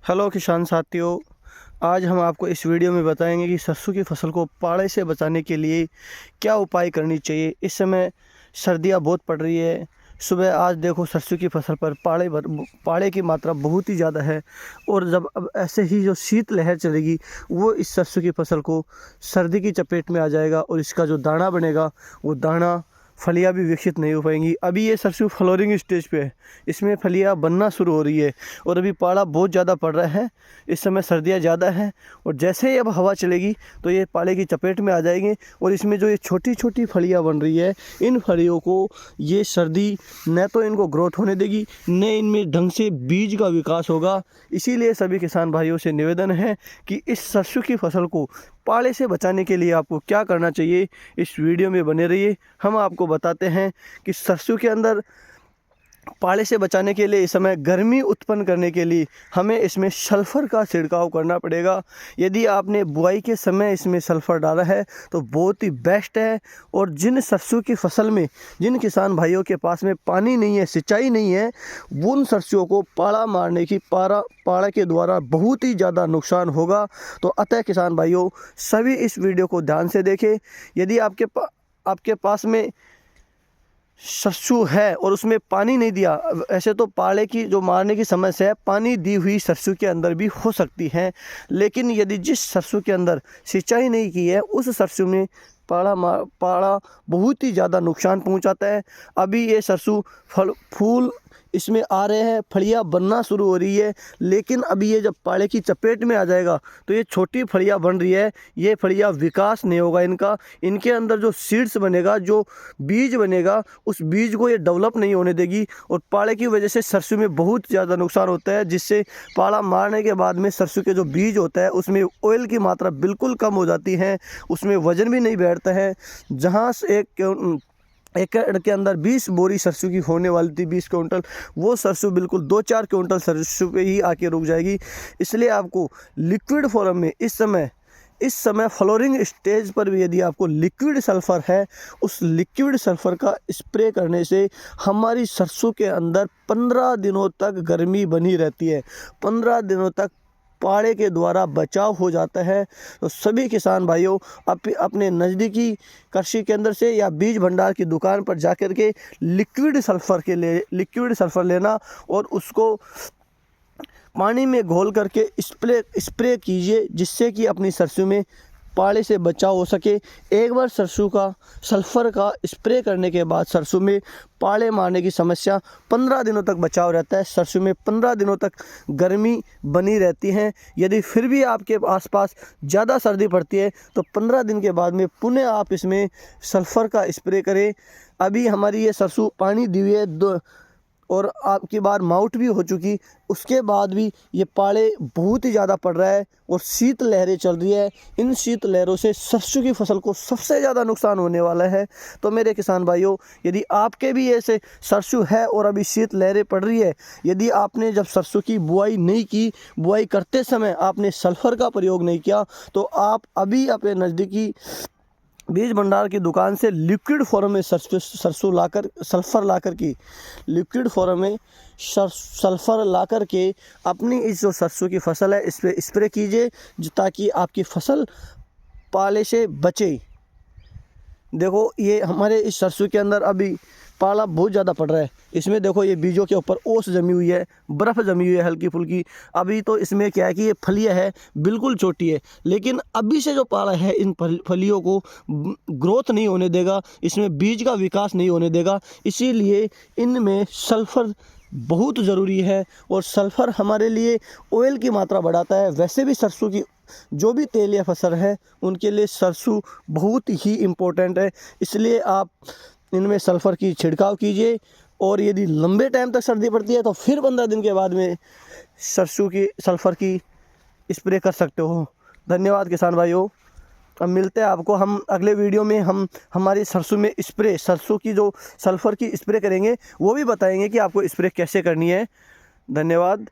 Hello किसान साथियों, आज हम आपको इस वीडियो में बताएंगे कि सरसों की फसल को पाले से बचाने के लिए क्या उपाय करनी चाहिए। इस समय सर्दियां बहुत पड़ रही है। सुबह आज देखो सरसों की फसल पर पाले की मात्रा बहुत ही ज़्यादा है और जब अब ऐसे ही जो शीत लहर चलेगी वो इस सरसों की फसल को सर्दी की चपेट में आ जाएगा और इसका जो दाना बनेगा वो दाना फलियां भी विकसित नहीं हो पाएंगी। अभी ये सरसों फ्लोरिंग स्टेज पे है, इसमें फलियां बनना शुरू हो रही है और अभी पाला बहुत ज़्यादा पड़ रहा है। इस समय सर्दियां ज़्यादा हैं और जैसे ही अब हवा चलेगी तो ये पाले की चपेट में आ जाएंगे और इसमें जो ये छोटी छोटी फलियां बन रही है, इन फलियों को ये सर्दी न तो इनको ग्रोथ होने देगी, न इनमें ढंग से बीज का विकास होगा। इसीलिए सभी किसान भाइयों से निवेदन है कि इस सरसों की फसल को पाले से बचाने के लिए आपको क्या करना चाहिए। इस वीडियो में बने रहिए, हम आपको बताते हैं कि सरसों के अंदर पाले से बचाने के लिए इस समय गर्मी उत्पन्न करने के लिए हमें इसमें सल्फ़र का छिड़काव करना पड़ेगा। यदि आपने बुआई के समय इसमें सल्फ़र डाला है तो बहुत ही बेस्ट है। और जिन सरसों की फसल में जिन किसान भाइयों के पास में पानी नहीं है, सिंचाई नहीं है, उन सरसों को पाला मारने की पाड़ा के द्वारा बहुत ही ज़्यादा नुकसान होगा। तो अतः किसान भाइयों सभी इस वीडियो को ध्यान से देखें। यदि आपके पास में सरसों है और उसमें पानी नहीं दिया, ऐसे तो पाले की जो मारने की समस्या है पानी दी हुई सरसों के अंदर भी हो सकती है, लेकिन यदि जिस सरसों के अंदर सिंचाई नहीं की है उस सरसों में पाड़ा बहुत ही ज़्यादा नुकसान पहुंचाता है। अभी ये सरसों फूल इसमें आ रहे हैं, फलियां बनना शुरू हो रही है, लेकिन अभी ये जब पाले की चपेट में आ जाएगा तो ये छोटी फलियां बन रही है, ये फलियां विकास नहीं होगा इनके अंदर जो सीड्स बनेगा, जो बीज बनेगा, उस बीज को ये डेवलप नहीं होने देगी और पाले की वजह से सरसों में बहुत ज़्यादा नुकसान होता है। जिससे पाला मारने के बाद में सरसों के जो बीज होता है उसमें ऑयल की मात्रा बिल्कुल कम हो जाती है, उसमें वजन भी नहीं बैठता है। जहाँ से एक एकड़ के अंदर 20 बोरी सरसों की होने वाली थी, 20 क्विंटल, वो सरसों बिल्कुल 2-4 क्विंटल सरसों पे ही आके रुक जाएगी। इसलिए आपको लिक्विड फॉर्म में इस समय फ्लोरिंग स्टेज पर भी यदि आपको लिक्विड सल्फ़र है, उस लिक्विड सल्फ़र का स्प्रे करने से हमारी सरसों के अंदर 15 दिनों तक गर्मी बनी रहती है, 15 दिनों तक पाड़े के द्वारा बचाव हो जाता है। तो सभी किसान भाइयों अपने नज़दीकी कृषि केंद्र से या बीज भंडार की दुकान पर जाकर के लिक्विड सल्फ़र लेना और उसको पानी में घोल करके स्प्रे कीजिए, जिससे कि अपनी सरसों में पाले से बचाव हो सके। एक बार सरसों का सल्फ़र का स्प्रे करने के बाद सरसों में पाले मारने की समस्या 15 दिनों तक बचाव रहता है। सरसों में 15 दिनों तक गर्मी बनी रहती है। यदि फिर भी आपके आसपास ज़्यादा सर्दी पड़ती है तो 15 दिन के बाद में पुनः आप इसमें सल्फ़र का स्प्रे करें। अभी हमारी ये सरसों पानी दी हुई है और आपकी बार माउट भी हो चुकी, उसके बाद भी ये पाले बहुत ही ज़्यादा पड़ रहा है और शीत लहरें चल रही है। इन शीत लहरों से सरसों की फसल को सबसे ज़्यादा नुकसान होने वाला है। तो मेरे किसान भाइयों, यदि आपके भी ऐसे सरसों है और अभी शीत लहरें पड़ रही है, यदि आपने जब सरसों की बुआई नहीं की, बुआई करते समय आपने सल्फ़र का प्रयोग नहीं किया, तो आप अभी अपने नज़दीकी बीज भंडार की दुकान से लिक्विड फॉर्म में सल्फ़र लाकर के अपनी इस जो सरसों की फसल है इस पर स्प्रे कीजिए, ताकि आपकी फसल पाले से बचे। देखो ये हमारे इस सरसों के अंदर अभी पाला बहुत ज़्यादा पड़ रहा है। इसमें देखो ये बीजों के ऊपर ओस जमी हुई है, बर्फ़ जमी हुई है हल्की फुल्की। अभी तो इसमें क्या है कि ये फलियां है बिल्कुल छोटी है, लेकिन अभी से जो पाला है इन फलियों को ग्रोथ नहीं होने देगा, इसमें बीज का विकास नहीं होने देगा। इसीलिए इनमें सल्फ़र बहुत ज़रूरी है और सल्फ़र हमारे लिए ऑयल की मात्रा बढ़ाता है। वैसे भी सरसों की जो भी तेल या फसल है उनके लिए सरसों बहुत ही इम्पोर्टेंट है। इसलिए आप इनमें सल्फ़र की छिड़काव कीजिए और यदि लंबे टाइम तक सर्दी पड़ती है तो फिर 15 दिन के बाद में सरसों की सल्फ़र की स्प्रे कर सकते हो। धन्यवाद किसान भाइयों। अब मिलते हैं आपको हम अगले वीडियो में। हम हमारी सरसों में सरसों की जो सल्फ़र की स्प्रे करेंगे वो भी बताएंगे कि आपको स्प्रे कैसे करनी है। धन्यवाद।